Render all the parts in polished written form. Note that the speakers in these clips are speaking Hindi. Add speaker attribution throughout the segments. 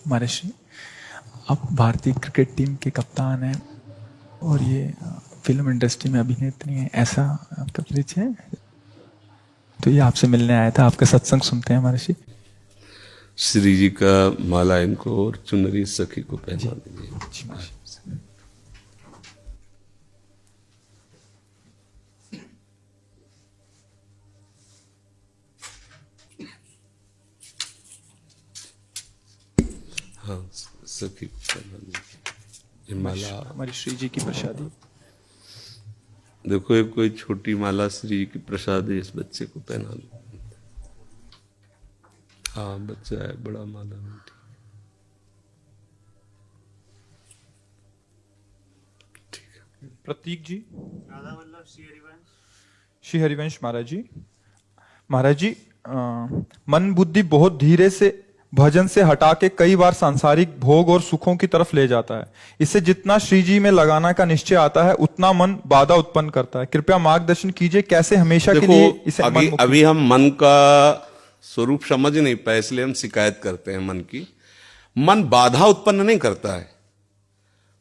Speaker 1: महर्षि, आप भारतीय क्रिकेट टीम के कप्तान हैं और ये फिल्म इंडस्ट्री में अभिनेत्री हैं, ऐसा आपका परिचय है? तो ये आपसे मिलने आया था, आपका सत्संग सुनते हैं महर्षि।
Speaker 2: श्री जी का माला इनको और चुनरी सखी को पहना दीजिए। हाँ, सखी को पहना दीजिए। ये माला
Speaker 1: हमारी श्री जी की प्रसादी।
Speaker 2: देखो, एक कोई छोटी माला श्री जी की प्रसादी इस बच्चे को पहना दो। हाँ, बच्चा है, बड़ा माला नहीं। ठीक है।
Speaker 1: प्रतीक जी, श्री हरिवंश महाराज जी। महाराज जी, मन बुद्धि बहुत धीरे से भजन से हटा के कई बार सांसारिक भोग और सुखों की तरफ ले जाता है। इसे जितना श्री जी में लगाना का निश्चय आता है उतना मन बाधा उत्पन्न करता है। कृपया मार्गदर्शन कीजिए, कैसे हमेशा के लिए इसे
Speaker 2: अभी हम मन का स्वरूप समझ नहीं पाए, इसलिए हम शिकायत करते हैं मन की। मन बाधा उत्पन्न नहीं करता है,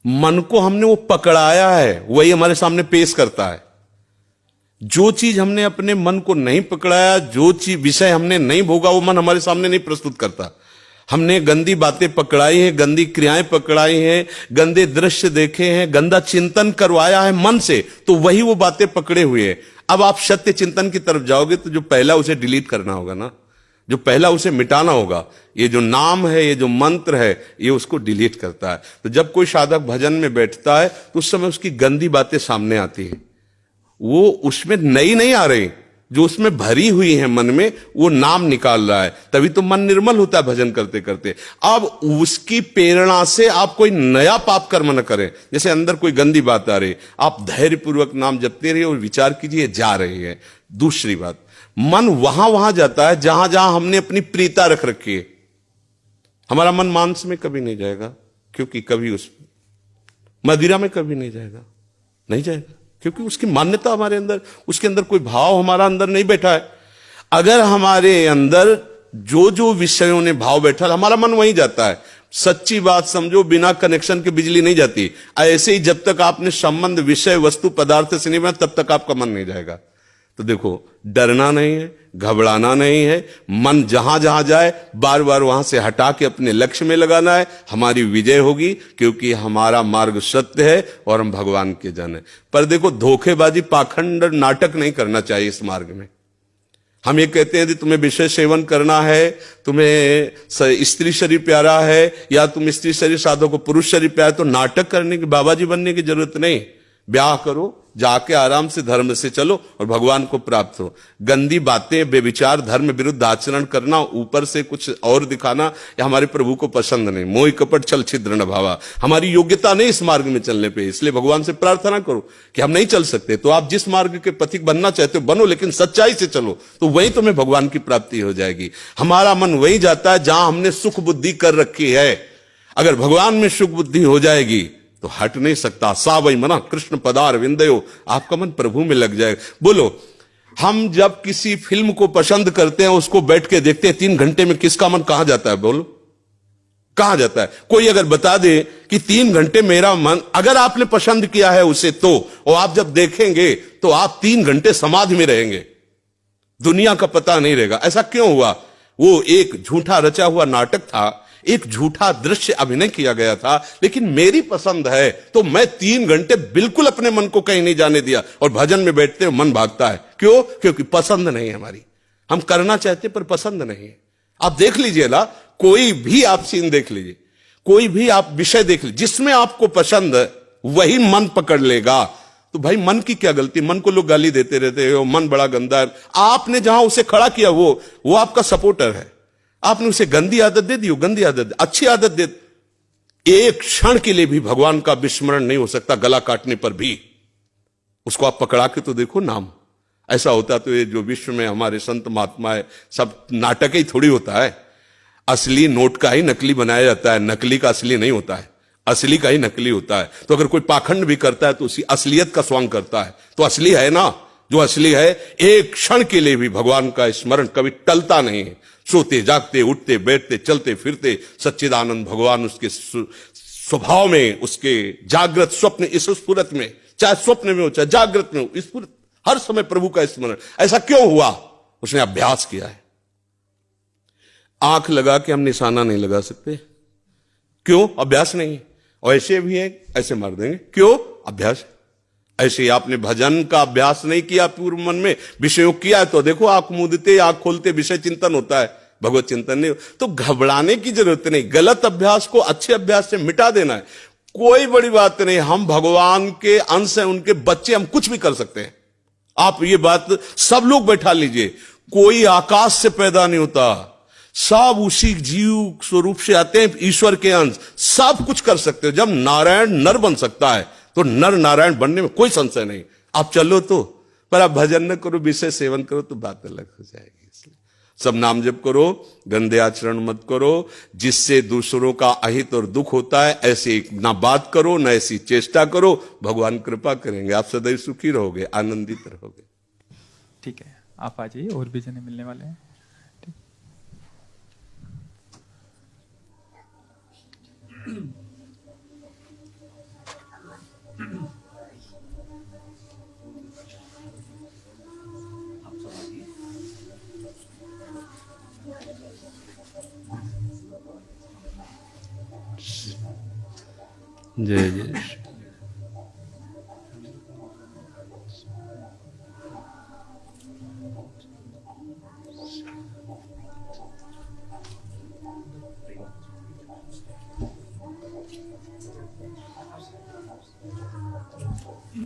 Speaker 2: मन को हमने वो पकड़ाया है, वही हमारे सामने पेश करता है। जो चीज हमने अपने मन को नहीं पकड़ाया, जो चीज विषय हमने नहीं भोगा, वो मन हमारे सामने नहीं प्रस्तुत करता। हमने गंदी बातें पकड़ाई हैं, गंदी क्रियाएं पकड़ाई हैं, गंदे दृश्य देखे हैं, गंदा चिंतन करवाया है मन से, तो वही वो बातें पकड़े हुए हैं। अब आप सत्य चिंतन की तरफ जाओगे तो जो पहला उसे डिलीट करना होगा ना, जो पहला उसे मिटाना होगा। ये जो नाम है, ये जो मंत्र है, ये उसको डिलीट करता है। तो जब कोई साधक भजन में बैठता है तो उस समय उसकी गंदी बातें सामने आती है, वो उसमें नई नहीं आ रही, जो उसमें भरी हुई है मन में, वो नाम निकाल रहा है। तभी तो मन निर्मल होता है भजन करते करते। अब उसकी प्रेरणा से आप कोई नया पाप कर्म न करें। जैसे अंदर कोई गंदी बात आ रही, आप धैर्यपूर्वक नाम जपते रहिए और विचार कीजिए जा रही है। दूसरी बात, मन वहां जाता है जहां जहां हमने अपनी प्रीता रख रखी है। हमारा मन मांस में कभी नहीं जाएगा, क्योंकि कभी उस मदिरा में कभी नहीं जाएगा, नहीं जाएगा, क्योंकि उसकी मान्यता हमारे अंदर, उसके अंदर कोई भाव हमारा अंदर नहीं बैठा है। अगर हमारे अंदर जो जो विषयों ने भाव बैठा, हमारा मन वहीं जाता है। सच्ची बात समझो, बिना कनेक्शन के बिजली नहीं जाती। ऐसे ही जब तक आपने संबंध विषय वस्तु पदार्थ से नहीं बना, तब तक आपका मन नहीं जाएगा। तो देखो, डरना नहीं है, घबराना नहीं है। मन जहां जहां जाए बार बार वहां से हटा के अपने लक्ष्य में लगाना है। हमारी विजय होगी, क्योंकि हमारा मार्ग सत्य है और हम भगवान के जन है। पर देखो, धोखेबाजी, पाखंड, नाटक नहीं करना चाहिए इस मार्ग में। हम ये कहते हैं कि तुम्हें विषय सेवन करना है, तुम्हें स्त्री शरीर प्यारा है, या तुम स्त्री शरीर साधो को पुरुष शरीर प्यारा है, तो नाटक करने की, बाबाजी बनने की जरूरत नहीं। ब्याह करो, जाके आराम से धर्म से चलो और भगवान को प्राप्त हो। गंदी बातें, बेविचार, धर्म विरुद्ध आचरण करना, ऊपर से कुछ और दिखाना, या हमारे प्रभु को पसंद नहीं। मोह कपट छल छिद्र न भावा, हमारी योग्यता नहीं इस मार्ग में चलने पे। इसलिए भगवान से प्रार्थना करो कि हम नहीं चल सकते, तो आप जिस मार्ग के पथिक बनना चाहते हो बनो, लेकिन सच्चाई से चलो, तो वही तुम्हें भगवान की प्राप्ति हो जाएगी। हमारा मन वही जाता है जहां हमने सुख बुद्धि कर रखी है। अगर भगवान में सुख बुद्धि हो जाएगी तो हट नहीं सकता। सा वही मना कृष्ण पदार विंदयो, आपका मन प्रभु में लग जाएगा। बोलो, हम जब किसी फिल्म को पसंद करते हैं, उसको बैठ के देखते हैं, 3 घंटे में किसका मन कहां जाता है? बोलो, कहां जाता है? कोई अगर बता दे कि 3 घंटे मेरा मन, अगर आपने पसंद किया है उसे, तो और आप जब देखेंगे तो आप 3 घंटे समाधि में रहेंगे, दुनिया का पता नहीं रहेगा। ऐसा क्यों हुआ? वो एक झूठा रचा हुआ नाटक था, एक झूठा दृश्य अभिनय किया गया था। लेकिन मेरी पसंद है तो मैं 3 घंटे बिल्कुल अपने मन को कहीं नहीं जाने दिया, और भजन में बैठते हुए मन भागता है। क्यों? क्योंकि पसंद नहीं है हमारी। हम करना चाहते पर पसंद नहीं है। आप देख लीजिए ना, कोई भी आप सीन देख लीजिए, कोई भी आप विषय देख लीजिए, जिसमें आपको पसंद है वही मन पकड़ लेगा। तो भाई, मन की क्या गलती? मन को लोग गाली देते रहते हो, मन बड़ा गंदा है। आपने जहां उसे खड़ा किया वो आपका सपोर्टर है। आपने उसे गंदी आदत दे दी, गंदी आदत, अच्छी आदत दे। एक क्षण के लिए भी भगवान का विस्मरण नहीं हो सकता, गला काटने पर भी। उसको आप पकड़ा के तो देखो नाम। ऐसा होता तो ये जो विश्व में हमारे संत महात्मा है, सब नाटक ही थोड़ी होता है। असली नोट का ही नकली बनाया जाता है, नकली का असली नहीं होता है, असली का ही नकली होता है। तो अगर कोई पाखंड भी करता है तो उसी असलियत का स्वांग करता है, तो असली है ना। जो असली है, एक क्षण के लिए भी भगवान का स्मरण कभी टलता नहीं है। सोते जागते उठते बैठते चलते फिरते सच्चिदानंद भगवान उसके स्वभाव में, उसके जागृत स्वप्न इस स्फुरत में, चाहे स्वप्न में हो चाहे जागृत में हो, स्फुरत हर समय प्रभु का स्मरण। ऐसा क्यों हुआ? उसने अभ्यास किया है। आंख लगा के हम निशाना नहीं लगा सकते, क्यों? अभ्यास नहीं। और ऐसे भी है, ऐसे मार देंगे, क्यों? अभ्यास। ऐसे ही आपने भजन का अभ्यास नहीं किया, पूर्व मन में विषयों किया, तो देखो आंख मूंदते आंख खोलते विषय चिंतन होता है, भगवत चिंतन नहीं। तो घबराने की जरूरत नहीं, गलत अभ्यास को अच्छे अभ्यास से मिटा देना है, कोई बड़ी बात नहीं। हम भगवान के अंश हैं, उनके बच्चे, हम कुछ भी कर सकते हैं। आप ये बात सब लोग बैठा लीजिए, कोई आकाश से पैदा नहीं होता, सब उसी जीव स्वरूप से आते हैं, ईश्वर के अंश, सब कुछ कर सकते हो। जब नारायण नर बन सकता है तो नर नारायण बनने में कोई संशय नहीं। आप चलो तो, पर आप भजन न करो, विषय सेवन करो तो बात अलग हो जाएगी। इसलिए सब नाम जप करो, गंदे आचरण मत करो, जिससे दूसरों का अहित और दुख होता है ऐसी ना बात करो, ना ऐसी चेष्टा करो। भगवान कृपा करेंगे, आप सदैव सुखी रहोगे, आनंदित रहोगे।
Speaker 1: ठीक है, आप आ जाइए, और भी जने मिलने वाले हैं।
Speaker 2: जय जय।